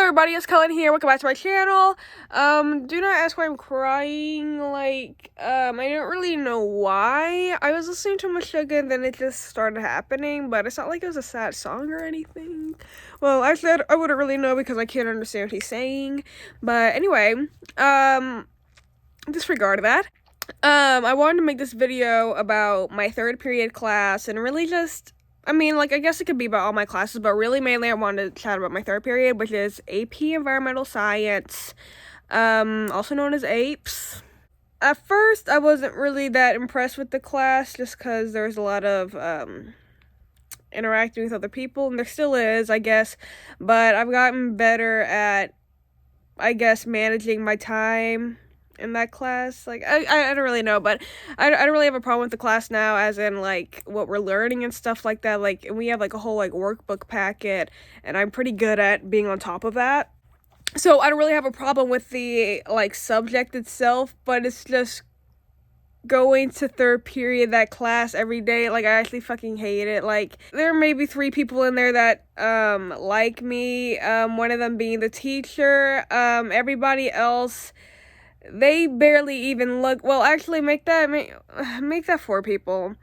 everybody, it's Cullen here. Welcome back to my channel. Do not ask why I'm crying. I don't really know why. I was listening to my sugar and then it just started happening, but it's not like it was a sad song or anything. Well, I said I wouldn't really know because I can't understand what he's saying. But anyway, disregard that. I wanted to make this video about my third period class and really just, I guess it could be about all my classes, but really mainly I wanted to chat about my third period, which is AP Environmental Science, also known as APES. At first, I wasn't really that impressed with the class just because there was a lot of, interacting with other people, and there still is, I guess, but I've gotten better at, I guess, managing my time in that class. I don't really know, but I don't really have a problem with the class now, as in what we're learning and stuff like that. And we have a whole workbook packet, and I'm pretty good at being on top of that, so I don't really have a problem with the subject itself. But it's just going to third period, that class every day, I actually fucking hate it. There may be 3 people in there that like me, one of them being the teacher. Everybody else, they barely even look. Well, actually, make that 4 people.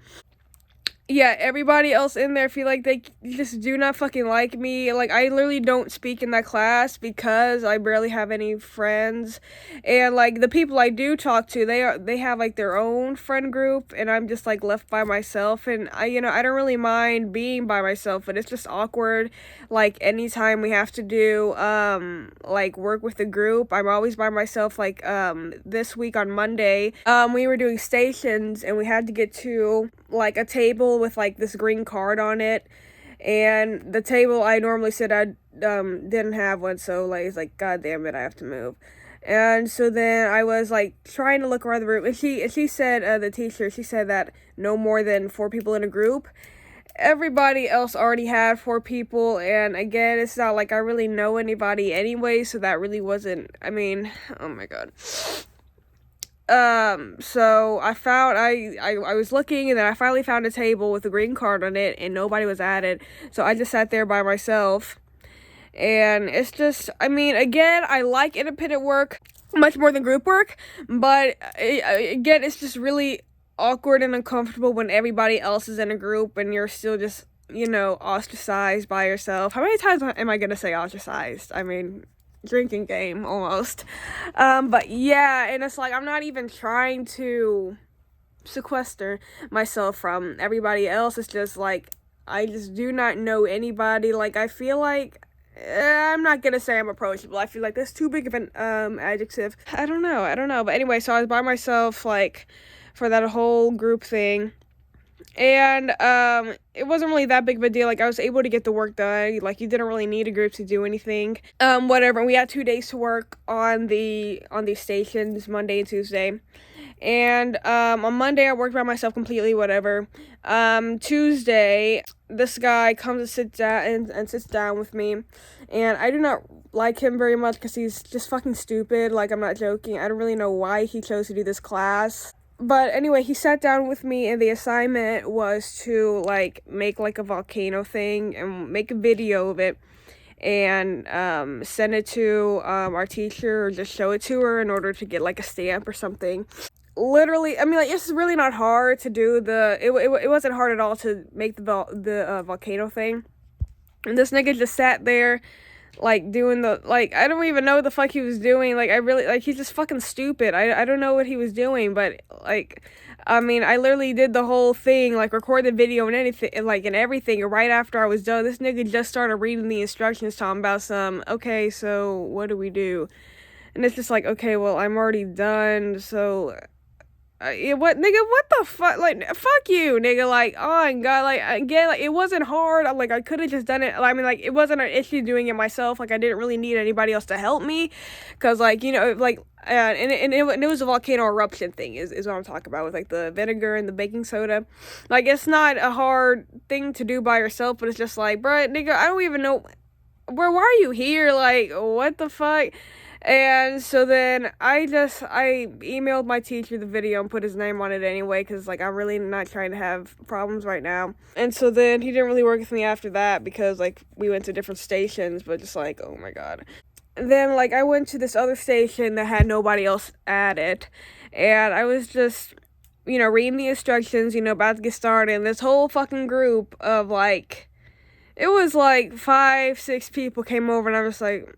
Yeah, everybody else in there feel like they just do not fucking like me. I literally don't speak in that class because I barely have any friends. And, the people I do talk to, they have, their own friend group, and I'm just, left by myself. And, I don't really mind being by myself, but it's just awkward. Anytime we have to do, work with a group, I'm always by myself. This week on Monday, we were doing stations, and we had to get to, a table with this green card on it, and the table I normally sit at didn't have one, so it's god damn it, I have to move. And so then I was trying to look around the room, and she said, the teacher, she said that no more than 4 people in a group. Everybody else already had 4 people, and again, it's not I really know anybody anyway, so that really wasn't, oh my god. So I found, I was looking, and then I finally found a table with a green card on it, and nobody was at it, so I just sat there by myself, and it's just, again, I like independent work much more than group work, but, again, it's just really awkward and uncomfortable when everybody else is in a group, and you're still just, ostracized by yourself. How many times am I gonna say ostracized? Drinking game almost. But yeah, and it's I'm not even trying to sequester myself from everybody else. It's just I just do not know anybody. I feel I'm not gonna say I'm approachable. I feel that's too big of an adjective. I don't know, but anyway, so I was by myself for that whole group thing. And it wasn't really that big of a deal. I was able to get the work done. You didn't really need a group to do anything. Whatever. We had 2 days to work on these stations, Monday and Tuesday. And on Monday I worked by myself completely, whatever. Tuesday, this guy comes to sit down and sits down with me, and I do not like him very much because he's just fucking stupid. I'm not joking. I don't really know why he chose to do this class. But anyway, he sat down with me, and the assignment was to, make, a volcano thing and make a video of it and send it to our teacher, or just show it to her in order to get, a stamp or something. Literally, it's really not hard to do it wasn't hard at all to make the volcano thing. And this nigga just sat there doing the, I don't even know what the fuck he was doing. I really, he's just fucking stupid. I don't know what he was doing, but, I literally did the whole thing, record the video and anything, and everything, and right after I was done, this nigga just started reading the instructions, talking about okay, so, what do we do? And it's just okay, well, I'm already done, so, what the fuck, fuck you, nigga, oh my god, again, it wasn't hard, I could have just done it, it wasn't an issue doing it myself, I didn't really need anybody else to help me, because, and it was a volcano eruption thing, is what I'm talking about, with, the vinegar and the baking soda, it's not a hard thing to do by yourself, but it's just bruh, nigga, I don't even know, why are you here, what the fuck? And so then I emailed my teacher the video and put his name on it anyway, because I'm really not trying to have problems right now. And so then he didn't really work with me after that, because we went to different stations, but just oh my god. then like I went to this other station that had nobody else at it, and I was just, reading the instructions, about to get started, and this whole fucking group of like, it was like 5, 6 people came over, and I was like,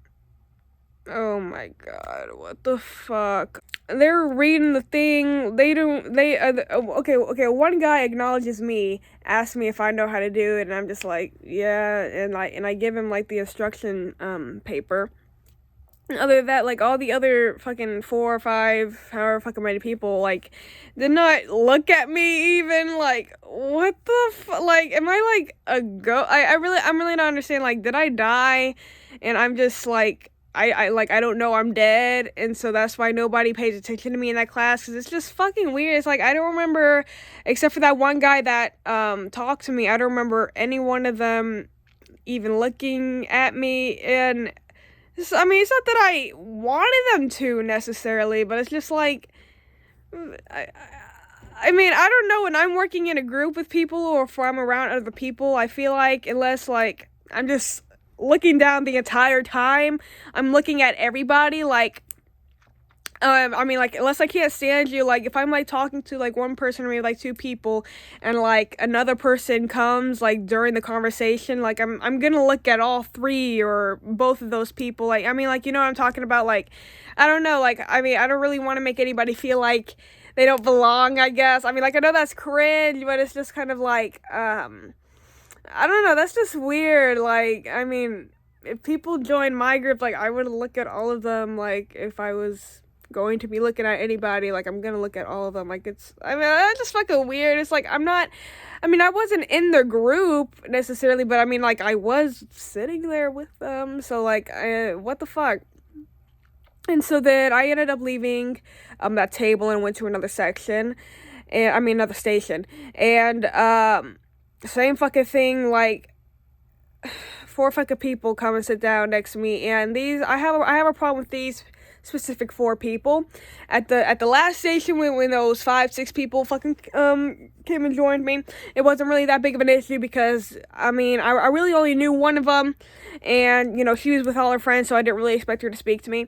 oh my god, what the fuck? They're reading the thing. They don't. They okay. One guy acknowledges me, asks me if I know how to do it, and I'm just like, yeah, and I give him like the instruction paper. And other than that, like all the other fucking 4 or 5, however fucking many people, like, did not look at me even. Like, what the like, am I like a I'm really not understanding. Like, did I die? And I'm just like, I don't know I'm dead, and so that's why nobody pays attention to me in that class, because it's just fucking weird. It's like, I don't remember, except for that one guy that talked to me, I don't remember any one of them even looking at me. And it's not that I wanted them to necessarily, but it's just like, I don't know, when I'm working in a group with people, or if I'm around other people, I feel like, unless like I'm just looking down the entire time, I'm looking at everybody, like, like, unless I can't stand you, like, if I'm, like, talking to, like, one person or maybe, like, 2 people, and, like, another person comes, like, during the conversation, like, I'm gonna look at all 3 or both of those people, like, like, you know what I'm talking about, like, I don't know, like, I don't really want to make anybody feel like they don't belong, I guess. Like, I know that's cringe, but it's just kind of, like, I don't know, that's just weird. Like, if people join my group, like, I would look at all of them, like, if I was going to be looking at anybody, like, I'm gonna look at all of them. Like, it's, that's just fucking weird. It's like, I wasn't in the group necessarily, but like, I was sitting there with them, so, like, what the fuck? And so then I ended up leaving that table and went to another section, and another station, and same fucking thing, like, 4 fucking people come and sit down next to me, and I have a problem with these specific 4 people. At the last station, when those 5, 6 people fucking came and joined me, it wasn't really that big of an issue, because I really only knew one of them, and she was with all her friends, so I didn't really expect her to speak to me.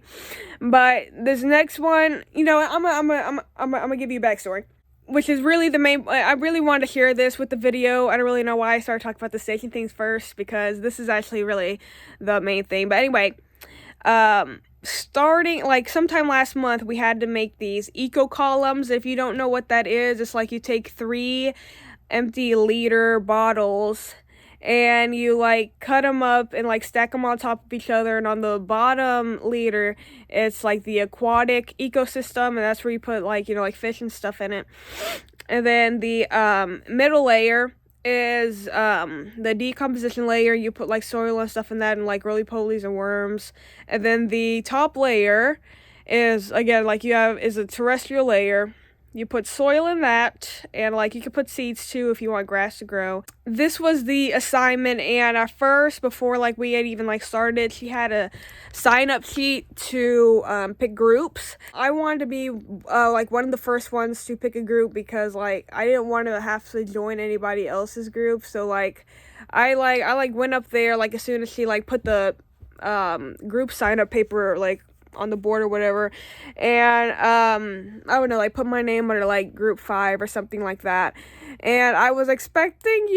But this next one, I'm gonna give you a backstory, which is really the main. I really wanted to share this with the video. I don't really know why I started talking about the station things first, because this is actually really the main thing. But anyway, starting like sometime last month, we had to make these eco columns. If you don't know what that is, it's like you take 3 empty liter bottles and you like cut them up and like stack them on top of each other, and on the bottom liter it's like the aquatic ecosystem, and that's where you put like like fish and stuff in it. And then the middle layer is the decomposition layer. You put like soil and stuff in that, and like roly-polies and worms. And then the top layer is, again, like is a terrestrial layer. You put soil in that, and like you can put seeds too if you want grass to grow. This was the assignment, and at first, before like we had even like started, she had a sign-up sheet to pick groups. I wanted to be like one of the first ones to pick a group, because like I didn't want to have to join anybody else's group. So like I went up there like as soon as she like put the group sign-up paper like on the board or whatever, and I don't know, like put my name under like group 5 or something like that. And I was expecting,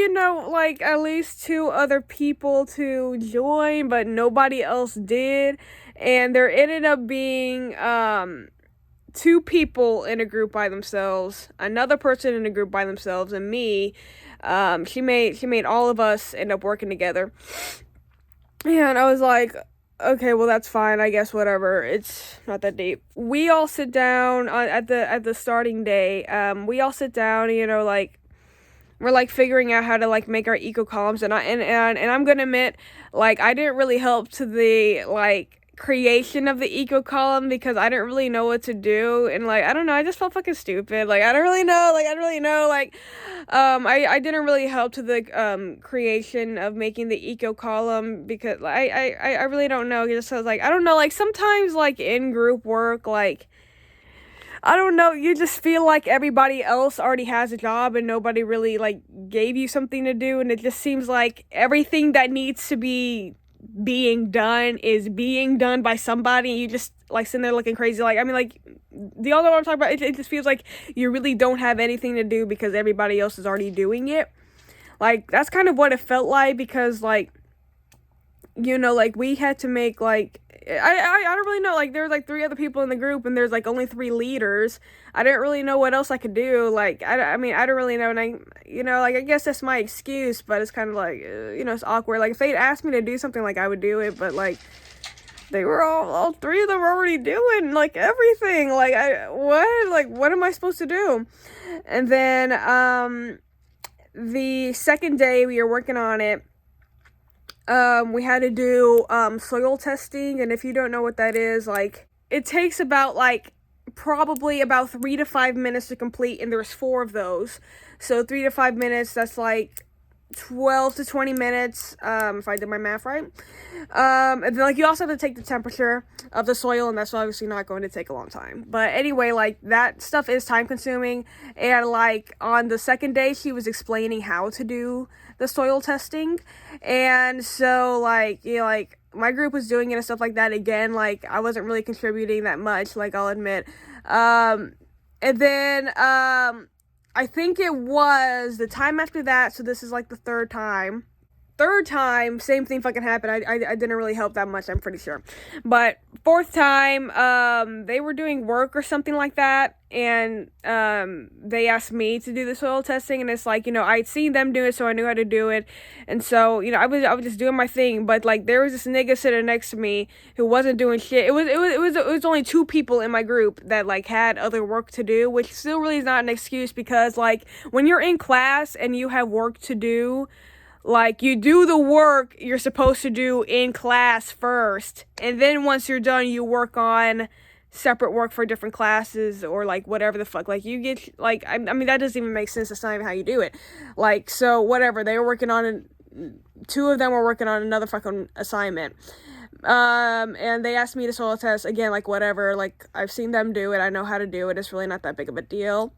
like at least 2 other people to join, but nobody else did. And there ended up being 2 people in a group by themselves, another person in a group by themselves, and me. She made all of us end up working together. And I was like, okay, well, that's fine, I guess, whatever, it's not that deep. We all sit down at the starting day. We all sit down, like, we're, like, figuring out how to, like, make our eco columns, and I'm gonna admit, like, I didn't really help to the, like, creation of the eco column, because I didn't really know what to do, and like I don't know, I just felt fucking stupid. Like I didn't really help to the creation of making the eco column, because I really don't know. Just was like, I don't know, like sometimes like in group work, like I don't know, you just feel like everybody else already has a job and nobody really like gave you something to do, and it just seems like everything that needs to be being done is being done by somebody, and you just like sitting there looking crazy. Like, I mean, like, do y'all know what I'm talking about? It just feels like you really don't have anything to do because everybody else is already doing it. Like, that's kind of what it felt like, because, like, you know, like, we had to make, like, I don't really know, like, there was, like, 3 other people in the group, and there's, like, only 3 leaders. I didn't really know what else I could do. Like, I mean, I don't really know, and you know, like, I guess that's my excuse, but it's kind of, like, you know, it's awkward. Like, if they'd asked me to do something, like, I would do it, but, like, they were all 3 of them already doing, like, everything. Like, what am I supposed to do? And then, the second day we were working on it, we had to do soil testing, and if you don't know what that is, like, it takes about, like, probably about 3 to 5 minutes to complete, and there's 4 of those. So 3 to 5 minutes, that's like 12 to 20 minutes, if I did my math right. And then, like, you also have to take the temperature of the soil, and that's obviously not going to take a long time. But anyway, like, that stuff is time consuming, and, like, on the second day, she was explaining how to do the soil testing, and so, like, you know, like, my group was doing it and stuff like that. Again, like, I wasn't really contributing that much, like, I'll admit. And then, I think it was the time after that, so this is, like, the third time, same thing fucking happened. I didn't really help that much, I'm pretty sure. But fourth time, they were doing work or something like that, and they asked me to do the soil testing, and it's like, you know, I'd seen them do it, so I knew how to do it, and so, you know, I was just doing my thing. But, like, there was this nigga sitting next to me who wasn't doing shit. It was only 2 people in my group that, like, had other work to do, which still really is not an excuse, because, like, when you're in class and you have work to do, like, you do the work you're supposed to do in class first, and then once you're done, you work on separate work for different classes, or, like, whatever the fuck. Like, you get, like, I mean, that doesn't even make sense. That's not even how you do it. Like, so, whatever. They were working on 2 of them were working on another fucking assignment. And they asked me to soil test. Again, like, whatever. Like, I've seen them do it. I know how to do it. It's really not that big of a deal.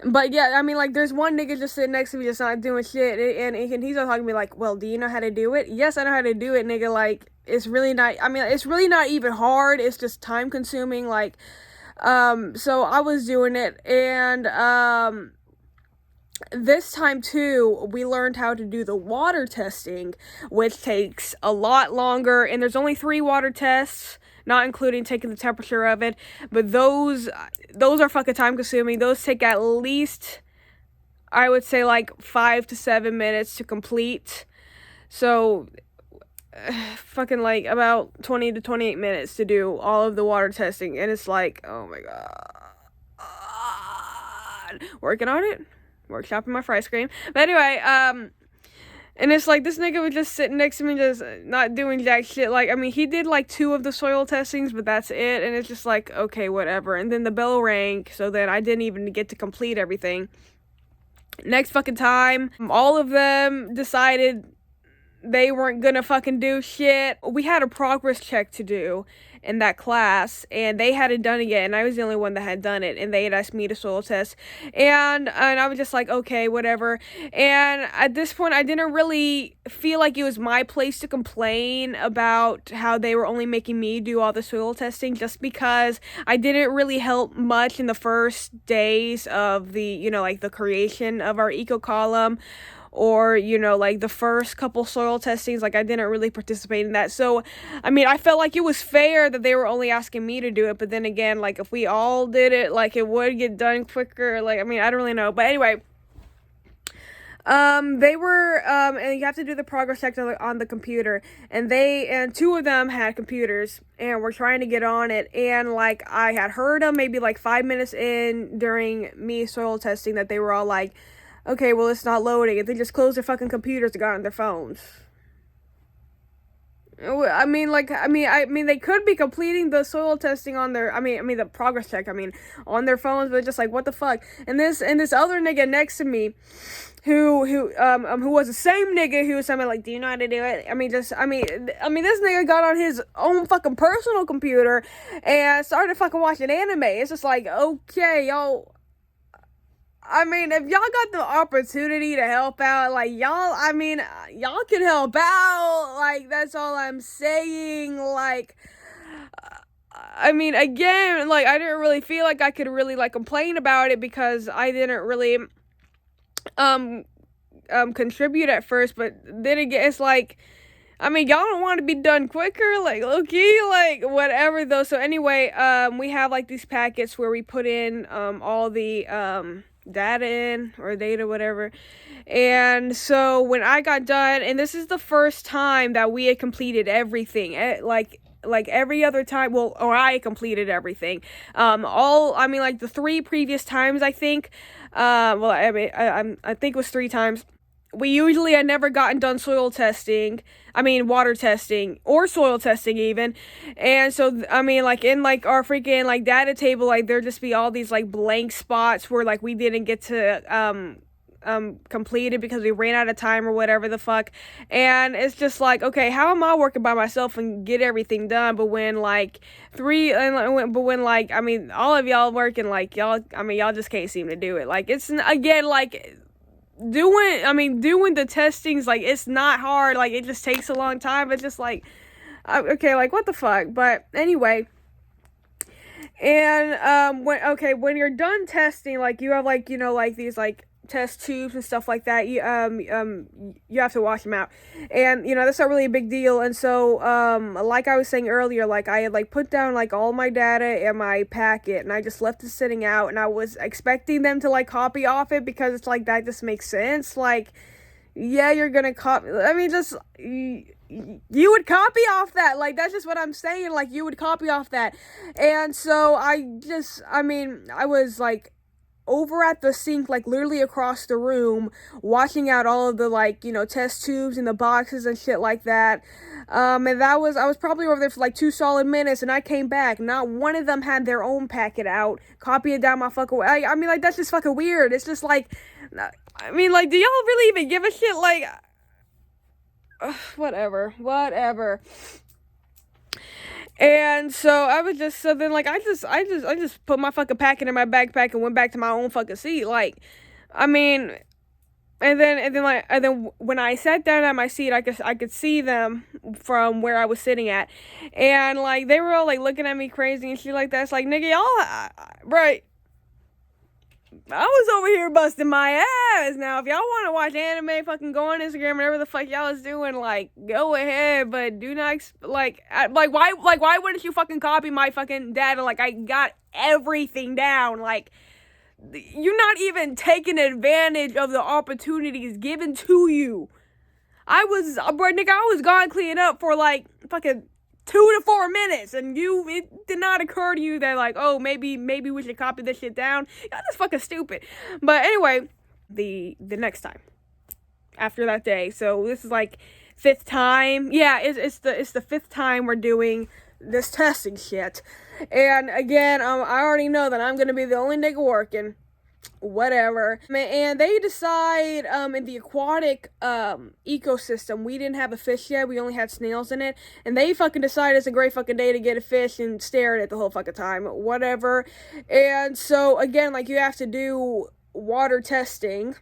But yeah, I mean, like, there's one nigga just sitting next to me just not doing shit, and he's all talking to me like, well, do you know how to do it? Yes, I know how to do it, nigga. Like, it's really not, I mean, it's really not even hard. It's just time consuming. Like, so I was doing it, and this time too, we learned how to do the water testing, which takes a lot longer, and there's only 3 water tests, not including taking the temperature of it, but those are fucking time consuming. Those take at least, I would say, like, 5 to 7 minutes to complete. So, fucking, like, about 20 to 28 minutes to do all of the water testing, and it's like, oh my god, working on it, workshopping my fry screen. But anyway, and it's like, this nigga was just sitting next to me, just not doing jack shit. Like, I mean, he did, like, 2 of the soil testings, but that's it. And it's just like, okay, whatever. And then the bell rang, so then I didn't even get to complete everything. Next fucking time, all of them decided they weren't gonna fucking do shit. We had a progress check to do in that class, and they hadn't done it yet, and I was the only one that had done it, and they had asked me to soil test, and I was just like, okay, whatever. And at this point, I didn't really feel like it was my place to complain about how they were only making me do all the soil testing, just because I didn't really help much in the first days of the, you know, like, the creation of our eco column, or, you know, like, the first couple soil testings. Like, I didn't really participate in that. So, I mean, I felt like it was fair that they were only asking me to do it, but then again, like, if we all did it, like, it would get done quicker. Like, I mean, I don't really know. But anyway, they were, and you have to do the progress check on the computer, and 2 of them had computers, and were trying to get on it, and, like, I had heard them maybe, like, 5 minutes in during me soil testing that they were all like, okay, well, it's not loading. If they just closed their fucking computers and got on their phones. I mean, they could be completing the soil testing on their, the progress check, on their phones, but just like, what the fuck? And this other nigga next to me, who was the same nigga who was something like, do you know how to do it? This nigga got on his own fucking personal computer and started fucking watching anime. It's just like, okay, yo, I mean, if y'all got the opportunity to help out, like, y'all, I mean, y'all can help out. Like, that's all I'm saying. Like, I mean, again, like, I didn't really feel like I could really, like, complain about it because I didn't really, um, contribute at first. But then again, it's like, I mean, y'all don't want to be done quicker, like, low-key, like, whatever, though. So, anyway, we have, like, these packets where we put in, all the, data in, or data, whatever. And so, when I got done, and this is the first time that we had completed everything, like every other time, well, or I completed everything. I mean, like, the 3 previous times, I think, well, I mean, I think it was 3 times. We usually had never gotten done soil testing. I mean, water testing or soil testing even. And so, I mean, like, in, like, our freaking, like, data table, like, there'd just be all these, like, blank spots where, like, we didn't get to, complete it because we ran out of time or whatever the fuck. And it's just like, okay, how am I working by myself and get everything done? But when, like, I mean, all of y'all working, like, y'all just can't seem to do it. Like, it's, again, like, doing the testings, like, it's not hard, like, it just takes a long time. It's just like, okay, like, what the fuck. But anyway, and when you're done testing, like, you have, like, you know, like, these, like, test tubes and stuff like that. You have to wash them out, and you know that's not really a big deal. And so like I was saying earlier, like, I had, like, put down, like, all my data in my packet, and I just left it sitting out, and I was expecting them to, like, copy off it because it's like, that just makes sense. Like, yeah, you're gonna copy, I mean, just you would copy off that, like, that's just what I'm saying, like, you would copy off that. And so I mean, I was, like, over at the sink, like, literally across the room, washing out all of the, like, you know, test tubes and the boxes and shit like that. And I was probably over there for, like, 2 solid minutes, and I came back. Not one of them had their own packet out, copy it down my fucking way. I mean, like, that's just fucking weird. It's just like, I mean, like, do y'all really even give a shit? Like, whatever. And so I just put my fucking packet in my backpack and went back to my own fucking seat. Like, I mean, and then when I sat down at my seat, I could see them from where I was sitting at, and, like, they were all, like, looking at me crazy and shit like that. It's like, nigga, y'all, right? I was over here busting my ass. Now, if y'all want to watch anime, fucking go on Instagram, whatever the fuck y'all is doing, like, go ahead, but do not, why wouldn't you fucking copy my fucking data? Like, I got everything down. Like, you're not even taking advantage of the opportunities given to you. I was gone cleaning up for, like, fucking 2 to 4 minutes, and it did not occur to you that, like, oh, maybe we should copy this shit down. Y'all just fucking stupid. But anyway, the next time after that day, so this is, like, 5th time. Yeah, it's the 5th time we're doing this testing shit. And again, I already know that I'm gonna be the only nigga working. Whatever. And they decide, in the aquatic, ecosystem, we didn't have a fish yet, we only had snails in it, and they fucking decide it's a great fucking day to get a fish and stare at it the whole fucking time. Whatever. And so, again, like, you have to do water testing,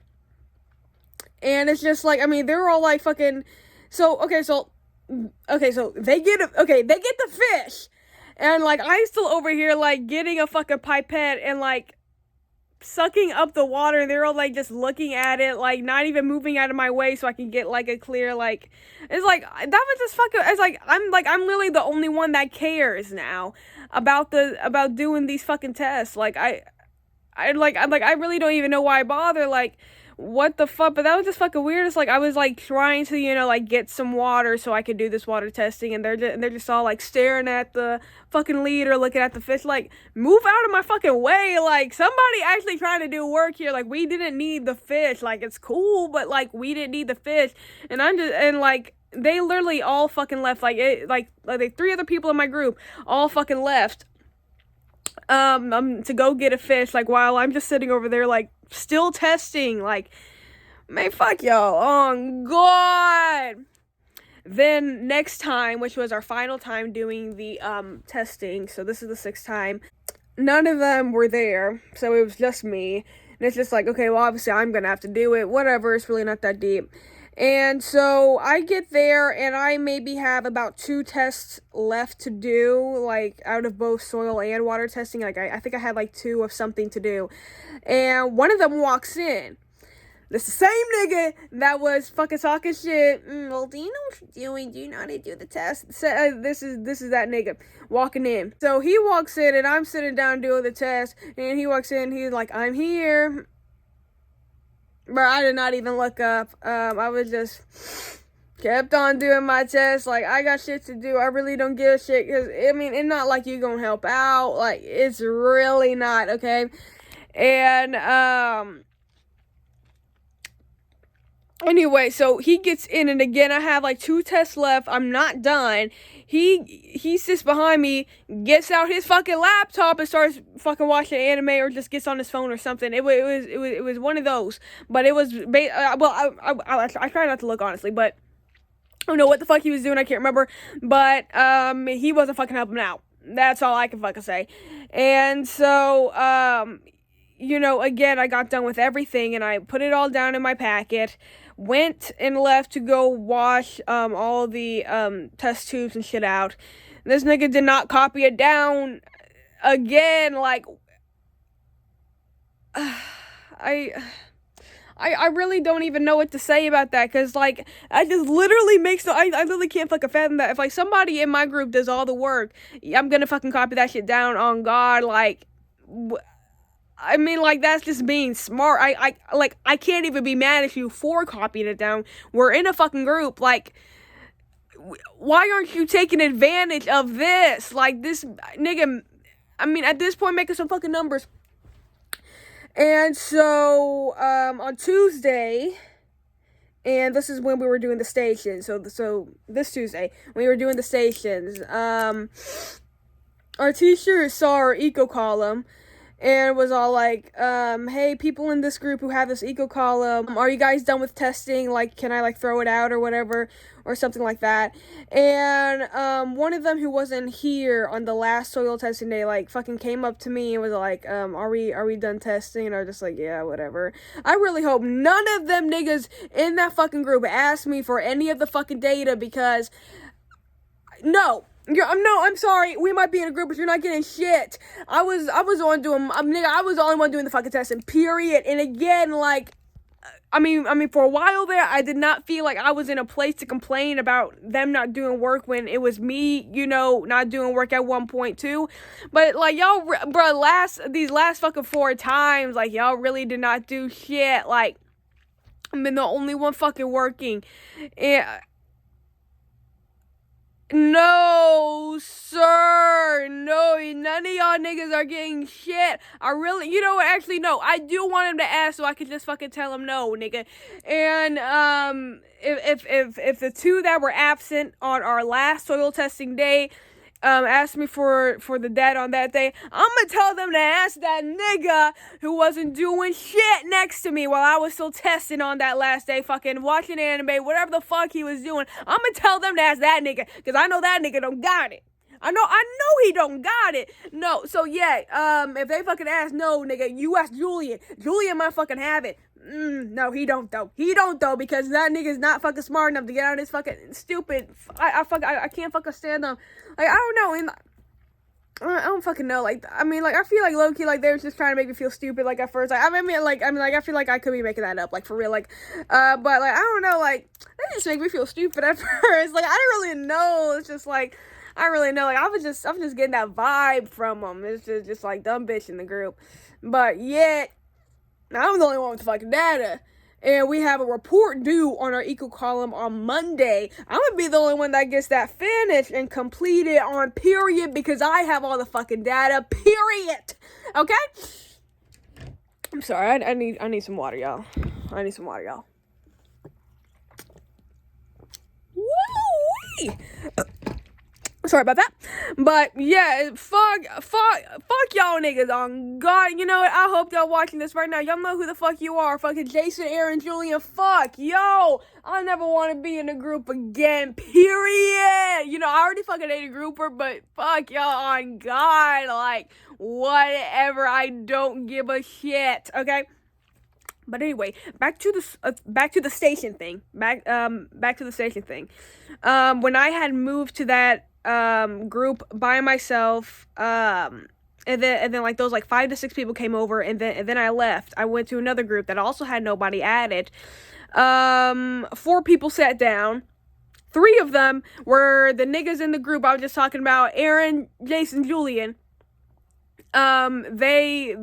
and it's just like, I mean, they're all, like, fucking, so they get the fish, and, like, I'm still over here, like, getting a fucking pipette and, like, sucking up the water, and they're all, like, just looking at it, like, not even moving out of my way so I can get, like, a clear, like, it's like, that was just fucking, it's like, I'm literally the only one that cares now about doing these fucking tests. Like, I really don't even know why I bother, like, what the fuck. But that was just fucking weird. It's like, I was, like, trying to, you know, like, get some water so I could do this water testing, and they're just all, like, staring at the fucking leader, looking at the fish, like, move out of my fucking way. Like, somebody actually trying to do work here. Like, we didn't need the fish. Like, it's cool, but, like, we didn't need the fish. And like, they literally all fucking left. Like, 3 other people in my group all fucking left to go get a fish, like, while I'm just sitting over there, like, still testing. Like, man, fuck y'all. Oh god. Then next time, which was our final time doing the testing, so this is the 6th time, none of them were there, so it was just me. And it's just like, okay, well, obviously I'm gonna have to do it. Whatever, it's really not that deep. And so I get there, and I maybe have about 2 tests left to do, like, out of both soil and water testing. Like, I think I had, like, 2 of something to do. And one of them walks in. This the same nigga that was fucking talking shit. Well, do you know what you're doing? Do you know how to do the test? So, this is that nigga walking in. So he walks in, and I'm sitting down doing the test, and he walks in, he's like, I'm here. Bro, I did not even look up. I was just kept on doing my test. Like, I got shit to do. I really don't give a shit. Because, I mean, it's not like you gonna help out. Like, it's really not, okay? And, anyway, so he gets in, and again, I have, like, 2 tests left. I'm not done. He sits behind me, gets out his fucking laptop and starts fucking watching anime, or just gets on his phone or something. It was one of those, but it was I try not to look, honestly, but I don't know what the fuck he was doing. I can't remember, but he wasn't fucking helping out. That's all I can fucking say. And so you know, again, I got done with everything, and I put it all down in my packet, went and left to go wash all the test tubes and shit out. This nigga did not copy it down again. Like, I really don't even know what to say about that, because, like, I just literally I literally can't fucking fathom that. If, like, somebody in my group does all the work, I'm gonna fucking copy that shit down on God. Like, I mean, like, that's just being smart. I can't even be mad at you for copying it down. We're in a fucking group. Like, why aren't you taking advantage of this? Like, this nigga, I mean, at this point, making some fucking numbers. And so, on Tuesday, and this is when we were doing the stations. So this Tuesday, when we were doing the stations, our teacher saw our eco column, and was all like, hey, people in this group who have this eco column, are you guys done with testing? Like, can I, like, throw it out or whatever, or something like that? And one of them who wasn't here on the last soil testing day, like, fucking came up to me and was like, are we done testing? And I was just like, yeah, whatever. I really hope none of them niggas in that fucking group asked me for any of the fucking data, because no, I'm sorry. We might be in a group, but you're not getting shit. I was the only one doing the fucking testing, period. And again, like, I mean, for a while there, I did not feel like I was in a place to complain about them not doing work when it was me, you know, not doing work at one point too. But, like, y'all, bro, these last fucking 4 times, like, y'all really did not do shit. Like, I've been the only one fucking working. And no, sir. No, none of y'all niggas are getting shit. I really, you know what? Actually, no. I do want him to ask, so I could just fucking tell him no, nigga. And if the 2 that were absent on our last soil testing day asked me for the data on that day, I'm gonna tell them to ask that nigga who wasn't doing shit next to me while I was still testing on that last day, fucking watching anime, whatever the fuck he was doing. I'm gonna tell them to ask that nigga, because I know that nigga don't got it. I know he don't got it. No, so yeah, if they fucking ask, no, nigga, you ask Julian. Julian might fucking have it. No, he don't though. He don't though, because that nigga's not fucking smart enough to get out of this fucking stupid. I can't fucking stand them. Like, I don't know, and I don't fucking know. Like, I mean, like, I feel like low key, like, they're just trying to make me feel stupid. Like, at first, like, I feel like I could be making that up, like, for real, like, but, like, I don't know, like, that just make me feel stupid at first. Like, I didn't really know. It's just like, I really know. Like, I'm just getting that vibe from them. It's just like dumb bitch in the group, but yet I'm the only one with the fucking data. And we have a report due on our eco column on Monday. I'm gonna be the only one that gets that finished and completed on period, because I have all the fucking data, period. Okay? I'm sorry, I need some water, y'all. I need some water, y'all. Woo-wee! Sorry about that. But yeah, fuck y'all niggas on God. You know what? I hope y'all watching this right now. Y'all know who the fuck you are. Fucking Jason, Aaron, Julian. Fuck. Yo. I never want to be in a group again. Period. You know, I already fucking ate a grouper, but fuck y'all on God. Like, whatever. I don't give a shit. Okay? But anyway, back to the station thing. Back to the station thing. When I had moved to that group by myself, and then like those like 5 to 6 people came over, and then I left. I went to another group that also had nobody added. 4 people sat down. 3 of them were the niggas in the group I was just talking about, Aaron, Jason, Julian. They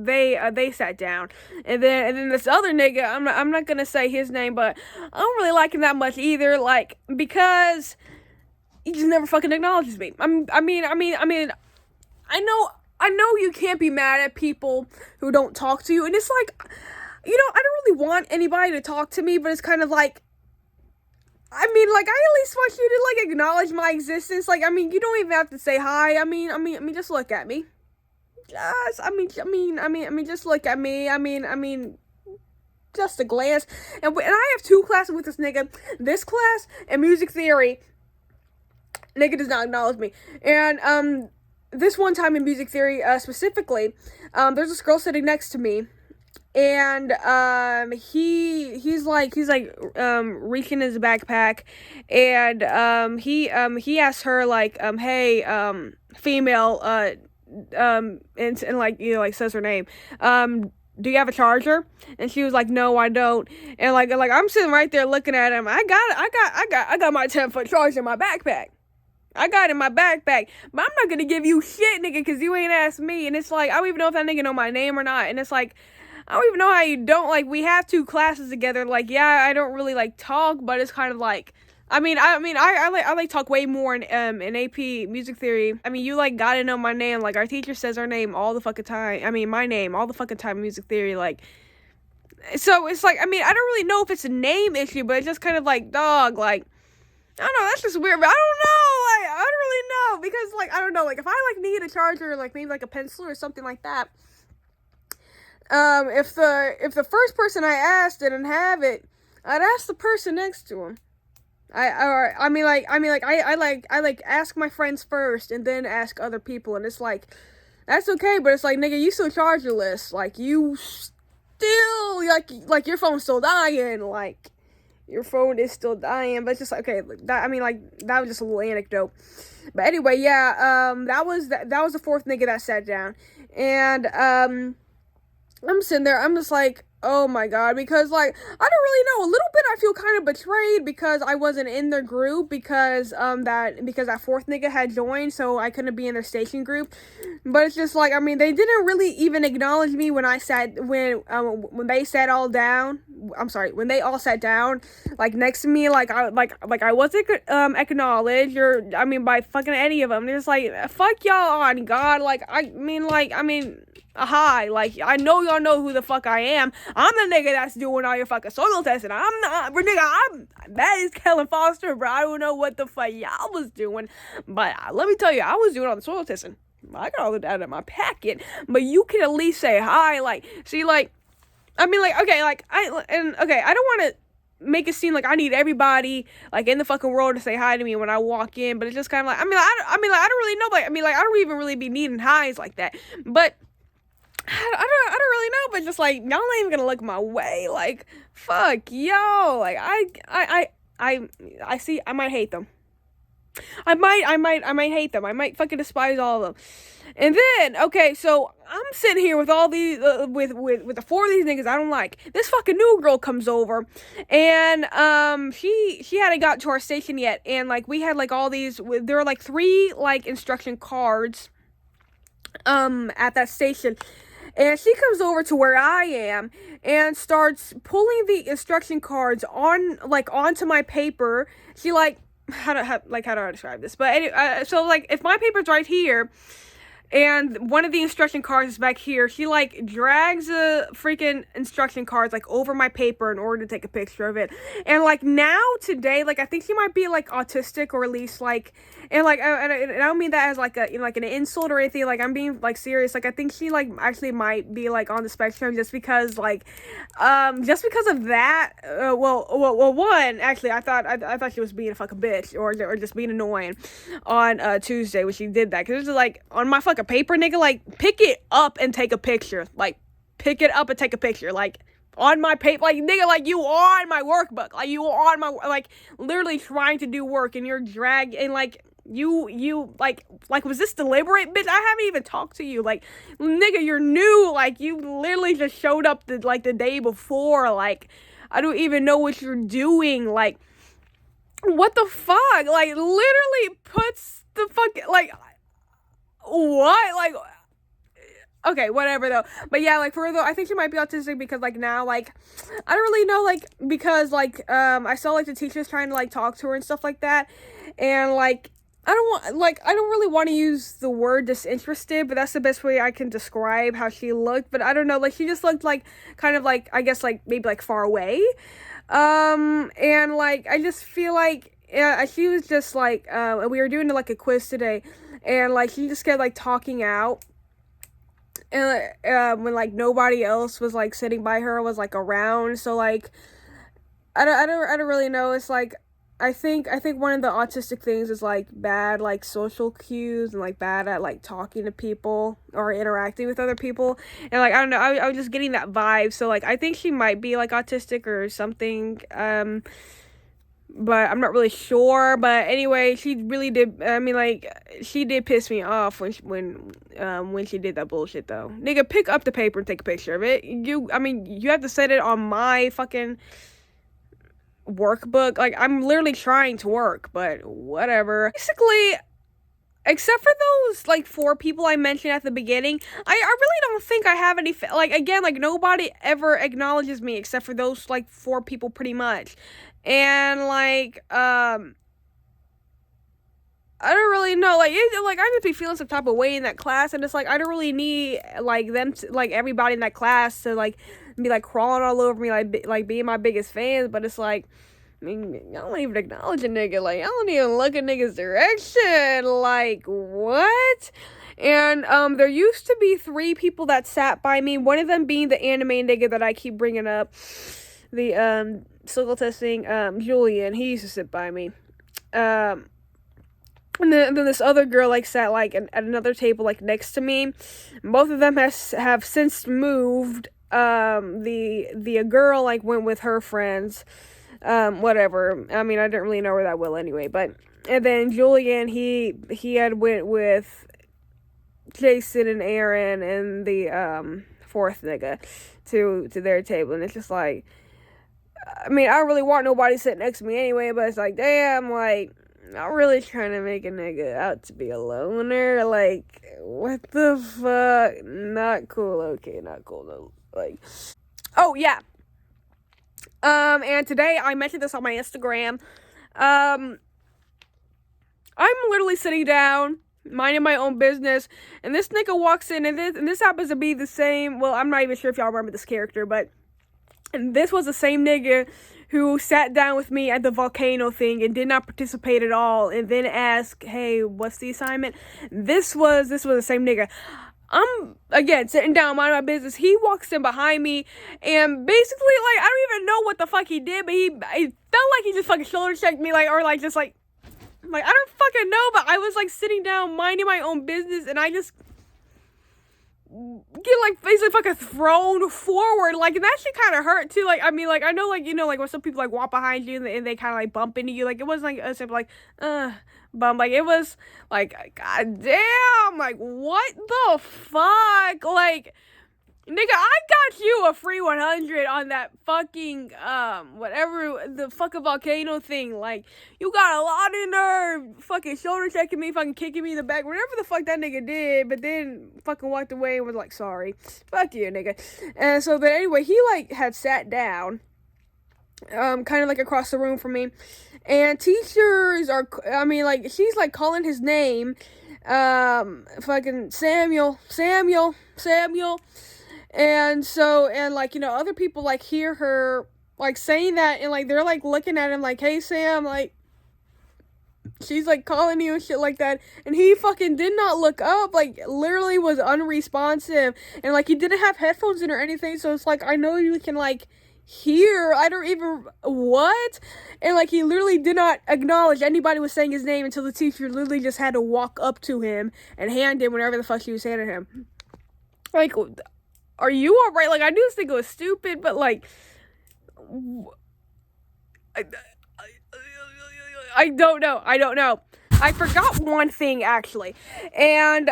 sat down, and then this other nigga, I'm not gonna say his name, but I don't really like him that much either, like, because he just never fucking acknowledges me. I know you can't be mad at people who don't talk to you, and it's like, I don't really want anybody to talk to me, but it's kind of like, I at least want you to, like, acknowledge my existence. Like, you don't even have to say hi. Just look at me. Just look at me. Just a glance. And I have 2 classes with this nigga. This class and music theory. Nigga does not acknowledge me. And, this one time in music theory, specifically, there's this girl sitting next to me. And, he's reaching his backpack. And, he asks her, like, hey, female, and like, says her name, do you have a charger? And she was like, no, I don't. And like I'm sitting right there looking at him. I got my 10-foot charger in my backpack. I got it in my backpack, but I'm not gonna give you shit, nigga, because you ain't asked me. And it's like, I don't even know if that nigga know my name or not. And it's like, I don't even know how you don't, like, we have 2 classes together. Like, yeah, I don't really, like, talk, but it's kind of like, I like talk way more in AP music theory. You, like, gotta know my name. Like, our teacher says our name all the fucking time. My name all the fucking time in music theory. Like, so it's like, I don't really know if it's a name issue, but it's just kind of like, dog, like, I don't know, that's just weird, but I don't know, like, I don't really know, because, like, I don't know, like, if I, like, need a charger, or, like, maybe, like, a pencil or something like that, if the first person I asked didn't have it, I'd ask the person next to him. I ask my friends first, and then ask other people, and it's like, that's okay, but it's like, nigga, you still chargerless, like, you still, like, your phone's still dying, like, your phone is still dying. But it's just like, okay, that was just a little anecdote. But anyway, yeah, that was the 4th nigga that sat down. And I'm sitting there, I'm just like, oh my god, because, like, I don't really know, a little bit I feel kind of betrayed because I wasn't in their group, because that 4th nigga had joined, so I couldn't be in their station group. But it's just like, they didn't really even acknowledge me when they sat all down. When they all sat down, like, next to me, like I wasn't acknowledged, or by fucking any of them. They're just like, fuck y'all on God, hi, like, I know y'all know who the fuck I am. I'm the nigga that's doing all your fucking soil testing. I'm not, but nigga, that is Kellen Foster, bro. I don't know what the fuck y'all was doing, but let me tell you, I was doing all the soil testing. I got all of that in my packet, but you can at least say hi, like, see, like, okay, like, I don't want to make it seem like I need everybody, like, in the fucking world to say hi to me when I walk in, but it's just kind of like, I don't really know, like, I don't even really be needing highs like that, but I don't really know, but just, like, y'all not even gonna look my way, like, fuck, yo, like, I see, I might hate them. I might hate them. I might fucking despise all of them. And then, okay, so I'm sitting here with all these, with the 4 of these niggas I don't like. This fucking new girl comes over, and, she hadn't got to our station yet, and, like, we had, like, all these, there were, like, 3, like, instruction cards, at that station. And she comes over to where I am and starts pulling the instruction cards onto my paper. She, like, how do I describe this? But anyway, so, like, if my paper's right here and one of the instruction cards is back here, she, like, drags the freaking instruction cards, like, over my paper in order to take a picture of it. And, like, now, today, like, I think she might be, like, autistic, or at least, like, and, like, and I don't mean that as, like, a, like, an insult or anything, like, I'm being, like, serious, like, I think she, like, actually might be, like, on the spectrum, just because, like, just because of that, one, actually, I thought she was being a fucking bitch, or just being annoying on, Tuesday when she did that, because it was just, like, on my fucking paper, nigga, like, pick it up and take a picture, like, pick it up and take a picture, like, on my paper, like, nigga, like, you on my workbook, like, you on my, like, literally trying to do work, and you're dragging, like, you, like, was this deliberate, bitch? I haven't even talked to you, like, nigga, you're new, like, you literally just showed up the day before, like, I don't even know what you're doing, like, what the fuck, like, literally puts the fuck, like, what, like, okay, whatever though. But yeah, like, for real though, I think she might be autistic because, like, now, like, I don't really know, like, because, like, I saw, like, the teachers trying to, like, talk to her and stuff like that, and, like, I don't really want to use the word disinterested, but that's the best way I can describe how she looked, but I don't know, like, she just looked, like, kind of, like, I guess, like, maybe, like, far away, and, like, I just feel like, she was just, like, we were doing, like, a quiz today, and, like, she just kept, like, talking out, and, when, like, nobody else was, like, sitting by her, was, like, around, so, like, I don't really know, it's, like, I think one of the autistic things is, like, bad, like, social cues, and, like, bad at, like, talking to people, or interacting with other people, and, like, I don't know, I was just getting that vibe, so, like, I think she might be, like, autistic or something, but I'm not really sure, but anyway, she really did, I mean, like, she did piss me off when she did that bullshit, though. Nigga, pick up the paper and take a picture of it. I mean, you have to set it on my fucking workbook. Like, I'm literally trying to work, but whatever. Basically, except for those, like, 4 people I mentioned at the beginning, I really don't think I have any, like, again, like, nobody ever acknowledges me except for those, like, 4 people pretty much. And, like, I don't really know, like, like, I just be feeling some type of way in that class, and it's, like, I don't really need, like, them to, like, everybody in that class to, like, be, like, crawling all over me, like, being my biggest fans, but it's, like, I mean, y'all don't even acknowledge a nigga, like, y'all don't even look at niggas' direction, like, what? And, there used to be 3 people that sat by me, one of them being the anime nigga that I keep bringing up, the, circle testing, Julian, he used to sit by me, and then this other girl, like, sat, like, at another table, like, next to me. Both of them have since moved. The girl, like, went with her friends. Whatever. I mean, I didn't really know her that well anyway, but, and then Julian, he had went with Jason and Aaron and the, 4th nigga to their table, and it's just, like, I mean, I don't really want nobody sitting next to me anyway, but it's, like, damn, like, I'm really trying to make a nigga out to be a loner, like, what the fuck, not cool, okay, not cool, no, like, oh, yeah, and today, I mentioned this on my Instagram, I'm literally sitting down, minding my own business, and this nigga walks in, and this happens to be the same, well, I'm not even sure if y'all remember this character, but, and this was the same nigga who sat down with me at the volcano thing and did not participate at all, and then asked, hey, what's the assignment? This was the same nigga. I'm, again, sitting down, minding my business. He walks in behind me, and basically, like, I don't even know what the fuck he did, but it felt like he just fucking shoulder checked me, like, or, like, just, like, I don't fucking know, but I was, like, sitting down, minding my own business, and I just get, like, basically fucking thrown forward, like, and that shit kind of hurt, too, like, I mean, like, I know, like, you know, like, when some people, like, walk behind you, and they kind of, like, bump into you, like, it wasn't, like, a simple, like, bump, like, it was, like, god damn, like, what the fuck, like, nigga, I got you a free 100 on that fucking, whatever, the fucking volcano thing, like, you got a lot of nerve, fucking shoulder checking me, fucking kicking me in the back, whatever the fuck that nigga did, but then fucking walked away and was like, sorry, fuck you, nigga, and so, but anyway, he, like, had sat down, kind of, like, across the room from me, and teachers are, I mean, like, she's, like, calling his name, fucking Samuel, and so, and, like, you know, other people, like, hear her, like, saying that, and, like, they're, like, looking at him, like, hey, Sam, like, she's, like, calling you and shit like that, and he fucking did not look up, like, literally was unresponsive, and, like, he didn't have headphones in or anything, so it's, like, I know you can, like, hear, I don't even, what? And, like, he literally did not acknowledge anybody was saying his name until the teacher literally just had to walk up to him and hand him whatever the fuck she was handing him. Like, are you all right? Like, I do think it was stupid, but like, I, I don't know. I don't know. I forgot one thing actually, and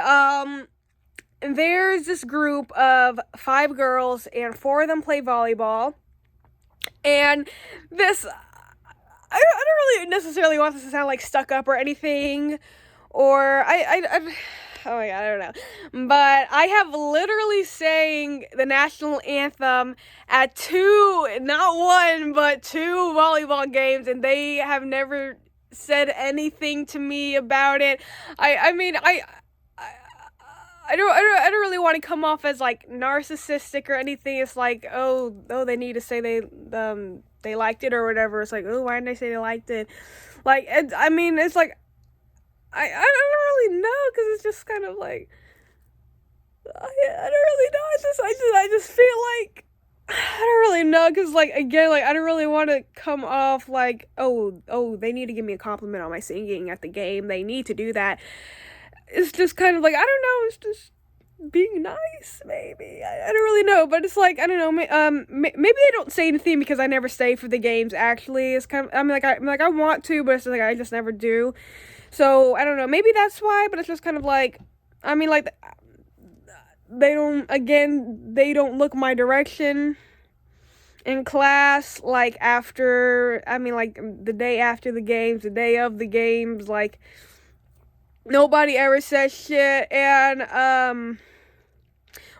there's this group of 5 girls, and 4 of them play volleyball, and this. I don't really necessarily want this to sound like stuck up or anything, or oh my god, I don't know. But I have literally sang the national anthem at 2, not 1, but 2 volleyball games, and they have never said anything to me about it. I mean, I don't really want to come off as like narcissistic or anything. It's like, oh, they need to say they liked it or whatever. It's like, oh, why didn't they say they liked it? Like, I mean, it's like, I don't really know, because it's just kind of like, I don't really know. I just feel like, I don't really know, because like, again, like, I don't really want to come off like, oh, they need to give me a compliment on my singing at the game. They need to do that. It's just kind of like, I don't know, it's just being nice, maybe. I don't really know, but it's like, I don't know, maybe they don't say anything because I never stay for the games, actually. It's kind of, I want to, but it's just like, I just never do. So, I don't know, maybe that's why, but it's just kind of like, I mean, like, they don't look my direction in class, like, after, I mean, like, the day after the games, the day of the games, like, nobody ever says shit, and,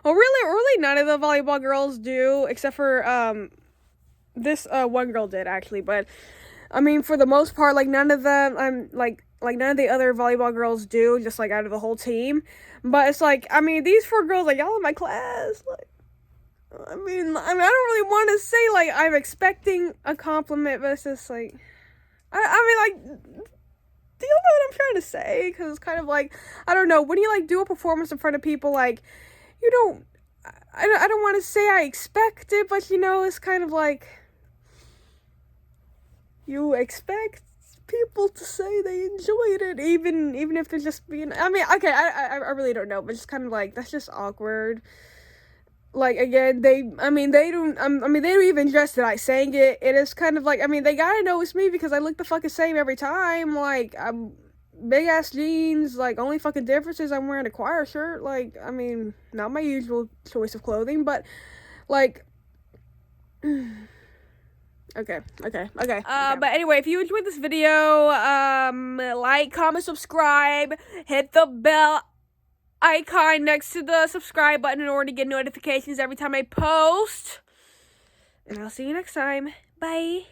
well, really none of the volleyball girls do, except for, this, one girl did, actually, but, I mean, for the most part, like, none of them, like, none of the other volleyball girls do, just, like, out of the whole team, but it's like, I mean, these 4 girls, like, y'all in my class, like, I mean, I don't really want to say, like, I'm expecting a compliment, but it's just, like, I mean, like, do you know what I'm trying to say? Because it's kind of like, I don't know, when you, like, do a performance in front of people, like, you don't, I don't want to say I expect it, but, you know, it's kind of like, you expect people to say they enjoyed it, even if they're just being, I mean, okay, I really don't know, but it's kind of like, that's just awkward. Like, again, they don't even address that I sang it. It is kind of like, I mean, they gotta know it's me because I look the fucking same every time. Like, I'm big ass jeans, like, only fucking difference is I'm wearing a choir shirt. Like, I mean, not my usual choice of clothing, but, like, okay. But anyway, if you enjoyed this video, like, comment, subscribe, hit the bell icon next to the subscribe button in order to get notifications every time I post. And I'll see you next time. Bye.